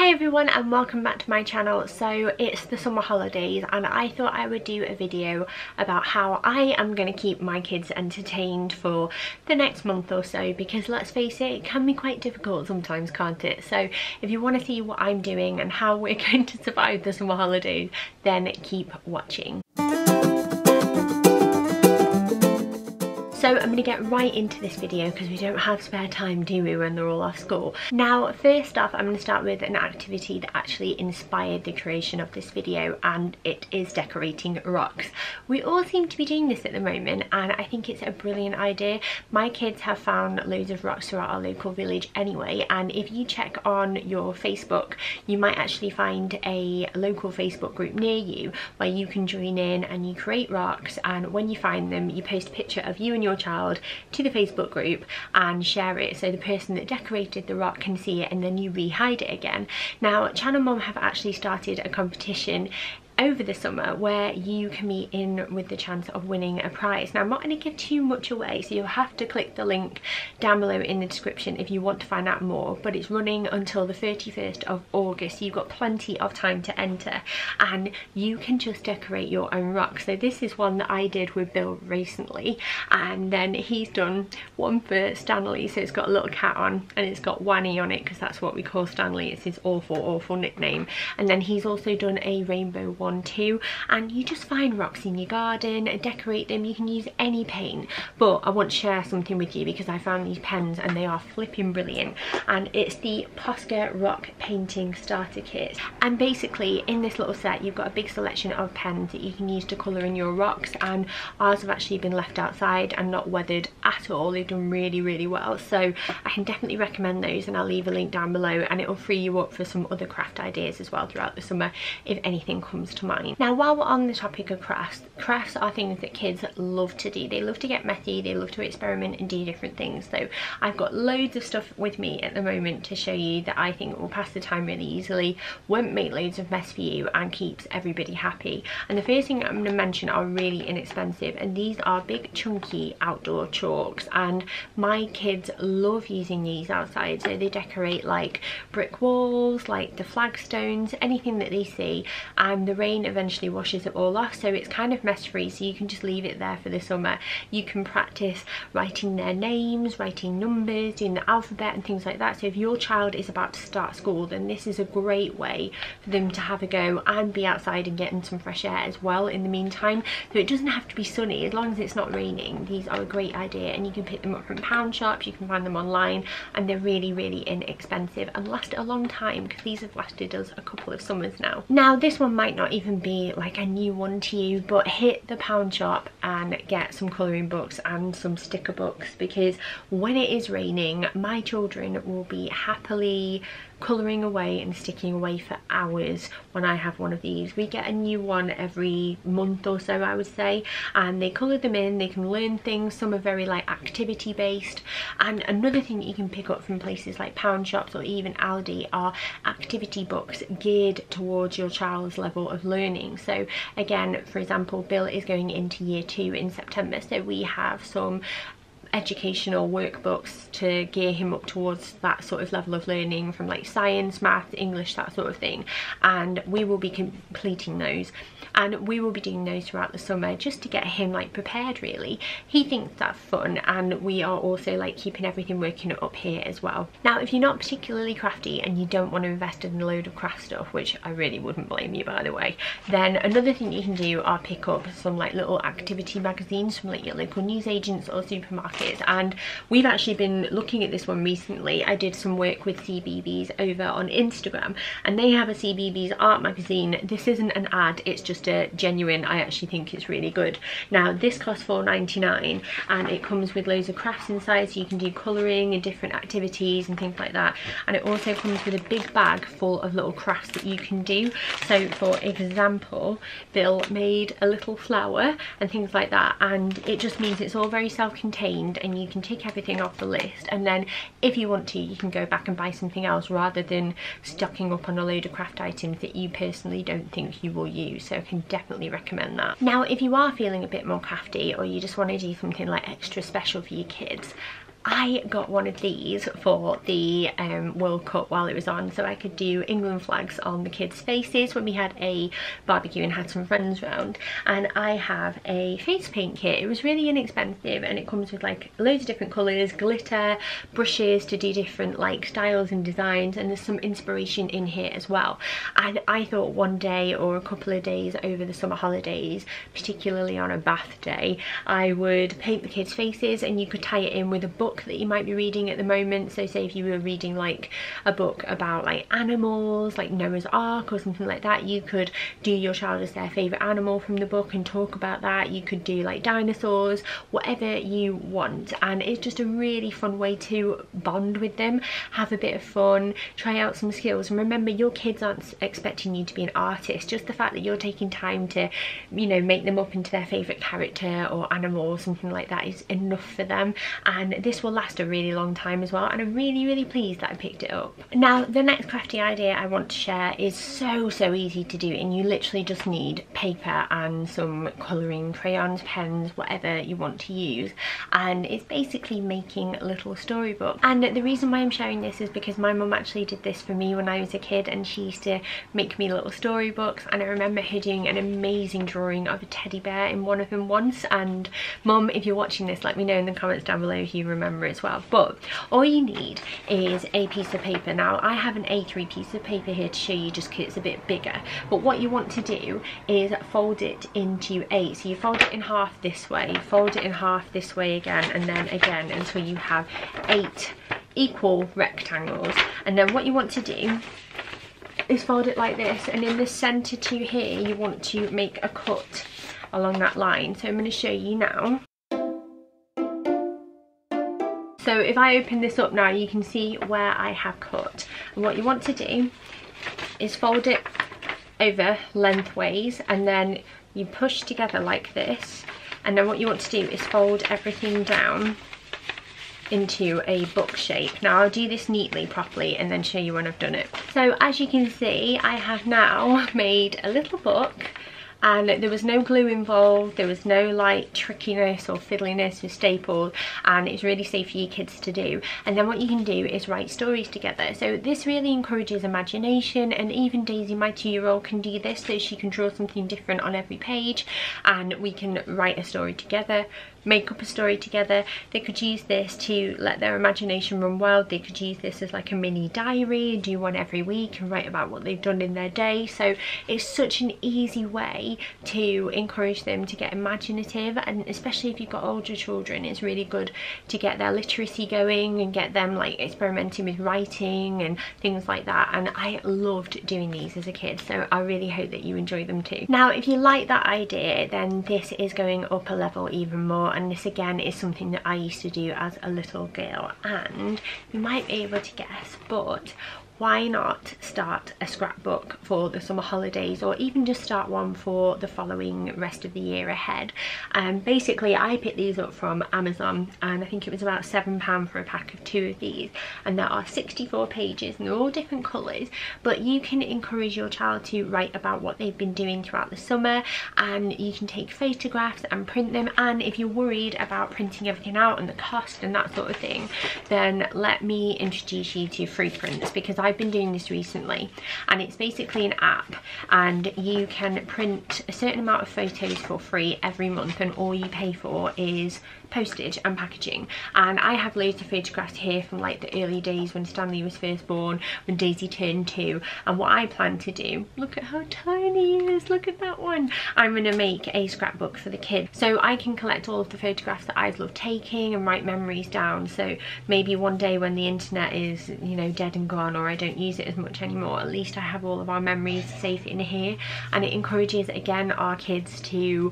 Hi everyone and welcome back to my channel. So it's the summer holidays and I thought I would do a video about how I am going to keep my kids entertained for the next month or so, because let's face it, it can be quite difficult sometimes, can't it? So if you want to see what I'm doing and how we're going to survive the summer holidays, then keep watching. So I'm going to get right into this video because we don't have spare time, do we, when they're all off school. Now, first off, I'm going to start with an activity that actually inspired the creation of this video, and it is decorating rocks. We all seem to be doing this at the moment, and I think it's a brilliant idea. My kids have found loads of rocks throughout our local village anyway, and if you check on your Facebook, you might actually find a local Facebook group near you where you can join in and you create rocks, and when you find them, you post a picture of you and your child to the Facebook group and share it so the person that decorated the rock can see it, and then you re-hide it again. Now, Channel Mum have actually started a competition over the summer where you can be in with the chance of winning a prize. Now, I'm not going to give too much away, so you'll have to click the link down below in the description if you want to find out more, but it's running until the 31st of August, so you've got plenty of time to enter, and you can just decorate your own rock. So this is one that I did with Bill recently, and then he's done one for Stanley, so it's got a little cat on and it's got Wanny on it because that's what we call Stanley, it's his awful nickname. And then he's also done a rainbow one too, and you just find rocks in your garden and decorate them. You can use any paint, but I want to share something with you because I found these pens and they are flipping brilliant, and it's the POSCA rock painting starter kit. And basically in this little set you've got a big selection of pens that you can use to colour in your rocks, and ours have actually been left outside and not weathered at all. They've done really well, so I can definitely recommend those, and I'll leave a link down below, and it will free you up for some other craft ideas as well throughout the summer if anything comes to mind. Now, while we're on the topic of crafts are things that kids love to do. They love to get messy, they love to experiment and do different things. So I've got loads of stuff with me at the moment to show you that I think will pass the time really easily, won't make loads of mess for you, and keeps everybody happy. And the first thing I'm going to mention are really inexpensive, and these are big chunky outdoor chalks, and my kids love using these outside. So they decorate like brick walls, like the flagstones, anything that they see, and the rain eventually washes it all off, so it's kind of mess free, so you can just leave it there for the summer. You can practice writing their names, writing numbers, doing the alphabet and things like that. So if your child is about to start school, then this is a great way for them to have a go and be outside and getting some fresh air as well in the meantime. So it doesn't have to be sunny, as long as it's not raining. These are a great idea, and you can pick them up from pound shops, you can find them online, and they're really inexpensive and last a long time because these have lasted us a couple of summers now. Now, this one might not even be like a new one to you, but hit the pound shop and get some colouring books and some sticker books, because when it is raining, my children will be happily colouring away and sticking away for hours when I have one of these. We get a new one every month or so, I would say, and they colour them in. They can learn things. Some are very like activity based, and another thing that you can pick up from places like pound shops or even Aldi are activity books geared towards your child's level of learning. So again, for example, Bill is going into year 2 in September, so we have some educational workbooks to gear him up towards that sort of level of learning, from like science, math, English, that sort of thing, and we will be completing those, and we will be doing those throughout the summer just to get him like prepared really. He thinks that's fun, and we are also like keeping everything working up here as well. Now, if you're not particularly crafty and you don't want to invest in a load of craft stuff, which I really wouldn't blame you, by the way, then another thing you can do are pick up some like little activity magazines from like your local newsagents or supermarkets. And we've actually been looking at this one recently. I did some work with CBeebies over on Instagram, and they have a CBeebies Art Magazine. This isn't an ad, it's just a genuine, I actually think it's really good. Now, this costs $4.99 and it comes with loads of crafts inside, so you can do colouring and different activities and things like that. And it also comes with a big bag full of little crafts that you can do. So for example, Bill made a little flower and things like that, and it just means it's all very self-contained, and you can tick everything off the list, and then if you want to, you can go back and buy something else rather than stocking up on a load of craft items that you personally don't think you will use. So I can definitely recommend that. Now, if you are feeling a bit more crafty, or you just want to do something like extra special for your kids, I got one of these for the World Cup while it was on, so I could do England flags on the kids' faces when we had a barbecue and had some friends round. And I have a face paint kit. It was really inexpensive, and it comes with like loads of different colours, glitter, brushes to do different like styles and designs, and there's some inspiration in here as well. And I thought one day or a couple of days over the summer holidays, particularly on a bath day, I would paint the kids' faces, and you could tie it in with a book that you might be reading at the moment. So say if you were reading like a book about like animals, like Noah's Ark or something like that, you could do your child as their favourite animal from the book and talk about that. You could do like dinosaurs, whatever you want, and it's just a really fun way to bond with them, have a bit of fun, try out some skills. And remember, your kids aren't expecting you to be an artist. Just the fact that you're taking time to, you know, make them up into their favourite character or animal or something like that is enough for them, and this will last a really long time as well. And I'm really pleased that I picked it up. Now the next crafty idea I want to share is so easy to do, and you literally just need paper and some colouring crayons, pens, whatever you want to use, and it's basically making a little storybook. And the reason why I'm sharing this is because my mum actually did this for me when I was a kid, and she used to make me little storybooks, and I remember her doing an amazing drawing of a teddy bear in one of them once. And Mum, if you're watching this, let me know in the comments down below if you remember as well. But all you need is a piece of paper. Now I have an A3 piece of paper here to show you just because it's a bit bigger, but what you want to do is fold it into 8. So you fold it in half this way, fold it in half this way again, and then again until you have 8 equal rectangles. And then what you want to do is fold it like this, and in the centre to here you want to make a cut along that line. So I'm going to show you now. So if I open this up now, you can see where I have cut. And what you want to do is fold it over lengthways, and then you push together like this. And then what you want to do is fold everything down into a book shape. Now I'll do this neatly properly and then show you when I've done it. So as you can see, I have now made a little book, and there was no glue involved, there was no like trickiness or fiddliness with staples, and it's really safe for your kids to do. And then what you can do is write stories together. So this really encourages imagination, and even Daisy, my 2-year-old, can do this, so she can draw something different on every page, and we can write a story together, make up a story together. They could use this to let their imagination run wild. They could use this as like a mini diary, do one every week and write about what they've done in their day. So it's such an easy way to encourage them to get imaginative, and especially if you've got older children, it's really good to get their literacy going and get them like experimenting with writing and things like that. And I loved doing these as a kid, so I really hope that you enjoy them too. Now if you like that idea, then this is going up a level even more, and this again is something that I used to do as a little girl, and you might be able to guess, but why not start a scrapbook for the summer holidays, or even just start one for the following rest of the year ahead? Basically I picked these up from Amazon, and I think it was about £7 for a pack of 2 of these, and there are 64 pages and they're all different colours, but you can encourage your child to write about what they've been doing throughout the summer, and you can take photographs and print them. And if you're worried about printing everything out and the cost and that sort of thing, then let me introduce you to Free Prints, because I've been doing this recently, and it's basically an app, and you can print a certain amount of photos for free every month, and all you pay for is postage and packaging. And I have loads of photographs here from like the early days when Stanley was first born, when Daisy turned 2, and what I plan to do, look at how tiny he is, look at that one. I'm going to make a scrapbook for the kids, so I can collect all of the photographs that I've loved taking and write memories down. So maybe one day when the internet is, you know, dead and gone, or I don't use it as much anymore, at least I have all of our memories safe in here. And it encourages again our kids to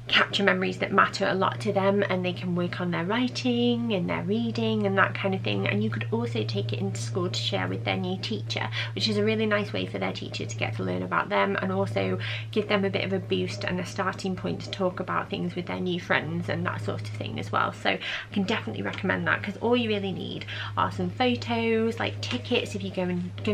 capture memories that matter a lot to them, and they can work on their writing and their reading and that kind of thing. And you could also take it into school to share with their new teacher, which is a really nice way for their teacher to get to learn about them, and also give them a bit of a boost and a starting point to talk about things with their new friends and that sort of thing as well. So I can definitely recommend that, because all you really need are some photos, like tickets if you go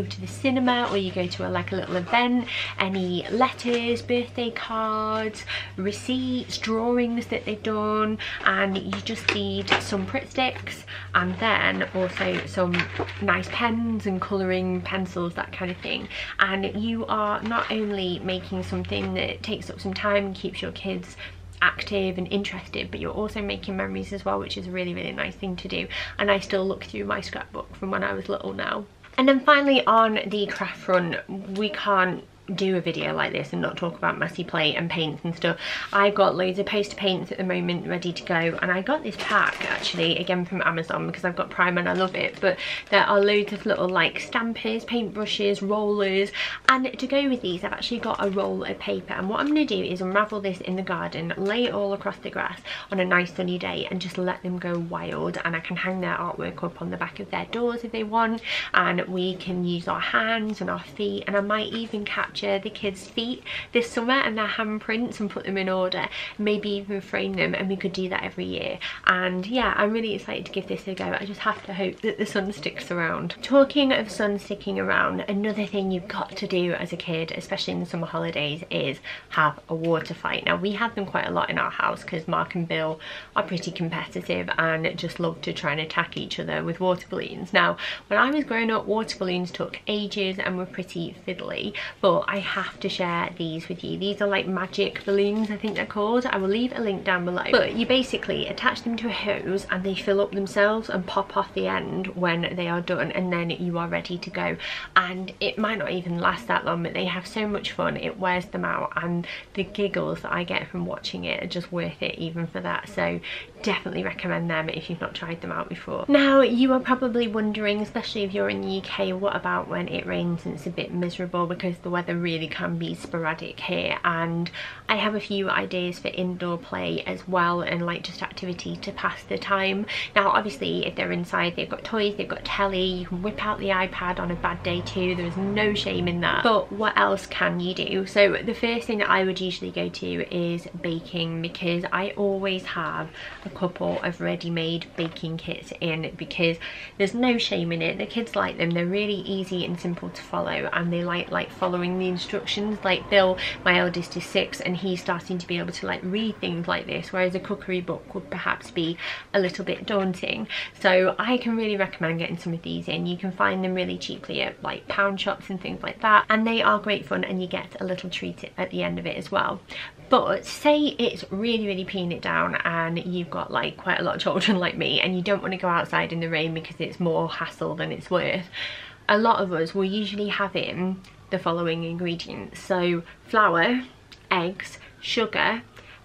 to the cinema, or you go to like a little event, any letters, birthday cards, receipts, sheets, drawings that they've done, and you just need some Pritt sticks and then also some nice pens and colouring pencils, that kind of thing. And you are not only making something that takes up some time and keeps your kids active and interested, but you're also making memories as well, which is a really, really nice thing to do. And I still look through my scrapbook from when I was little now. And then finally, on the craft front, we can't do a video like this and not talk about messy play and paints and stuff. I've got loads of poster paints at the moment ready to go, and I got this pack actually again from Amazon because I've got Prime and I love it. But there are loads of little like stampers, paintbrushes, rollers, and to go with these I've actually got a roll of paper. And what I'm going to do is unravel this in the garden, lay it all across the grass on a nice sunny day, and just let them go wild. And I can hang their artwork up on the back of their doors if they want, and we can use our hands and our feet, and I might even capture the kids' feet this summer and their handprints and put them in order, maybe even frame them, and we could do that every year. And yeah, I'm really excited to give this a go. I just have to hope that the sun sticks around. Talking of sun sticking around, another thing you've got to do as a kid, especially in the summer holidays, is have a water fight. Now we have them quite a lot in our house because Mark and Bill are pretty competitive and just love to try and attack each other with water balloons. Now when I was growing up, water balloons took ages and were pretty fiddly, but I have to share these with you. These are like magic balloons, I think they're called. I will leave a link down below. But you basically attach them to a hose and they fill up themselves and pop off the end when they are done, and then you are ready to go. And it might not even last that long, but they have so much fun. It wears them out, and the giggles that I get from watching it are just worth it even for that. So definitely recommend them if you've not tried them out before. Now you are probably wondering, especially if you're in the UK, what about when it rains and it's a bit miserable, because the weather really can be sporadic here. And I have a few ideas for indoor play as well, and like just activity to pass the time. Now obviously if they're inside, they've got toys, they've got telly, you can whip out the iPad on a bad day too, there's no shame in that. But what else can you do? So the first thing that I would usually go to is baking, because I always have a couple of ready-made baking kits in, because there's no shame in it. The kids like them, they're really easy and simple to follow, and they like following the instructions. Like Bill, my eldest, is 6 and he's starting to be able to like read things like this, whereas a cookery book would perhaps be a little bit daunting. So I can really recommend getting some of these in. You can find them really cheaply at like pound shops and things like that, and they are great fun, and you get a little treat at the end of it as well. But say it's really peeing it down and you've got like quite a lot of children like me, and you don't want to go outside in the rain because it's more hassle than it's worth. A lot of us will usually have in the following ingredients: so flour, eggs, sugar,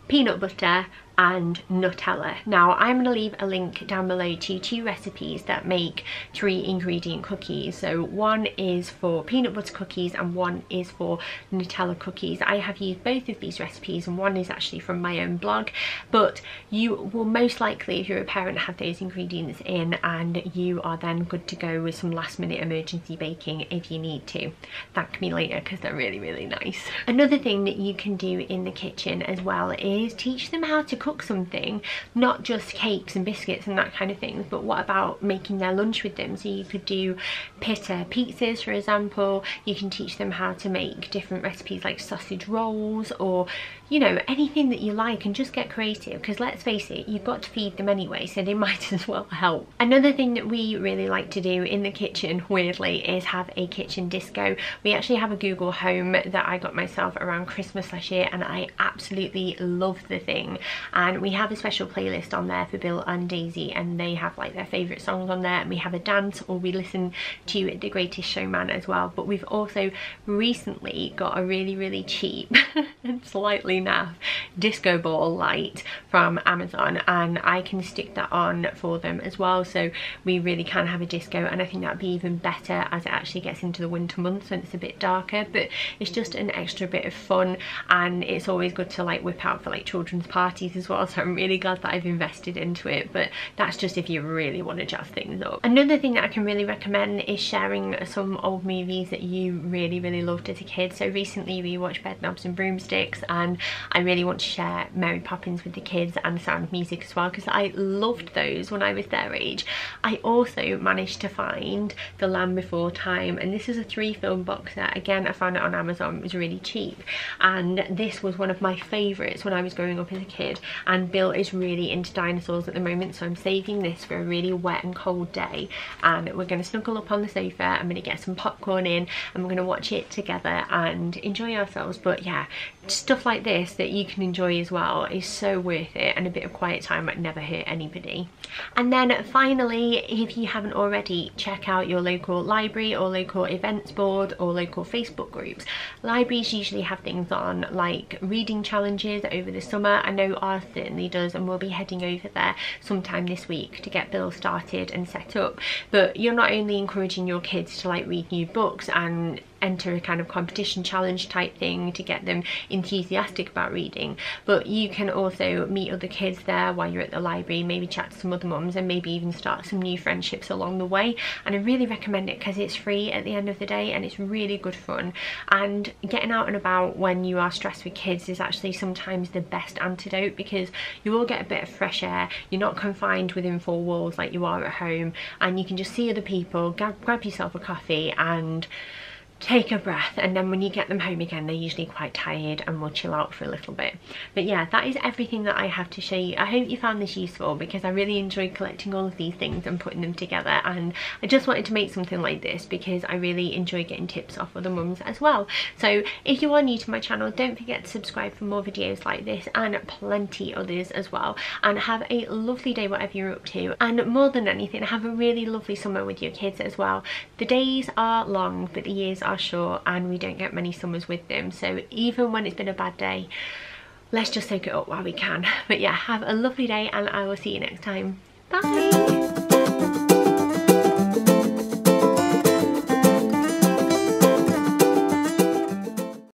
peanut butter and Nutella. Now I'm going to leave a link down below to 2 recipes that make 3 ingredient cookies. So one is for peanut butter cookies and one is for Nutella cookies. I have used both of these recipes, and one is actually from my own blog, but you will most likely, if you're a parent, have those ingredients in, and you are then good to go with some last minute emergency baking if you need to. Thank me later because they're really nice. Another thing that you can do in the kitchen as well is teach them how to cook something, not just cakes and biscuits and that kind of thing, but what about making their lunch with them? So you could do pita pizzas, for example. You can teach them how to make different recipes like sausage rolls, or you know, anything that you like, and just get creative, because let's face it, you've got to feed them anyway, so they might as well help. Another thing that we really like to do in the kitchen, weirdly, is have a kitchen disco. We actually have a Google Home that I got myself around Christmas last year, and I absolutely love the thing. And we have a special playlist on there for Bill and Daisy, and they have like their favourite songs on there, and we have a dance, or we listen to The Greatest Showman as well. But we've also recently got a really cheap and slightly naff disco ball light from Amazon, and I can stick that on for them as well, so we really can have a disco. And I think that'd be even better as it actually gets into the winter months and it's a bit darker, but it's just an extra bit of fun, and it's always good to like whip out for like children's parties as well, so I'm really glad that I've invested into it, but that's just if you really want to jazz things up. Another thing that I can really recommend is sharing some old movies that you really loved as a kid. So recently we watched Bedknobs and Broomsticks, and I really want to share Mary Poppins with the kids and Sound of Music as well, because I loved those when I was their age. I also managed to find The Land Before Time, and this is a 3-film box set. Again, I found it on Amazon. It was really cheap, and this was one of my favourites when I was growing up as a kid. And Bill is really into dinosaurs at the moment, so I'm saving this for a really wet and cold day, and we're going to snuggle up on the sofa. I'm going to get some popcorn in and we're going to watch it together and enjoy ourselves. But yeah, stuff like this that you can enjoy as well is so worth it, and a bit of quiet time might never hurt anybody. And then finally, if you haven't already, check out your local library or local events board or local Facebook groups. Libraries usually have things on like reading challenges over the summer. I know ours certainly does, and we'll be heading over there sometime this week to get Bill started and set up. But you're not only encouraging your kids to like read new books and enter a kind of competition challenge type thing to get them enthusiastic about reading, but you can also meet other kids there while you're at the library, maybe chat to some other mums, and maybe even start some new friendships along the way. And I really recommend it because it's free at the end of the day and it's really good fun. And getting out and about when you are stressed with kids is actually sometimes the best antidote, because you will get a bit of fresh air, you're not confined within 4 walls like you are at home, and you can just see other people, grab yourself a coffee and take a breath. And then when you get them home again, they're usually quite tired and will chill out for a little bit. But yeah, that is everything that I have to show you. I hope you found this useful, because I really enjoyed collecting all of these things and putting them together, and I just wanted to make something like this because I really enjoy getting tips off other mums as well. So if you are new to my channel, don't forget to subscribe for more videos like this and plenty others as well. And have a lovely day whatever you're up to, and more than anything, have a really lovely summer with your kids as well. The days are long but the years are short, and we don't get many summers with them, so even when it's been a bad day, let's just soak it up while we can. But yeah, have a lovely day and I will see you next time. Bye.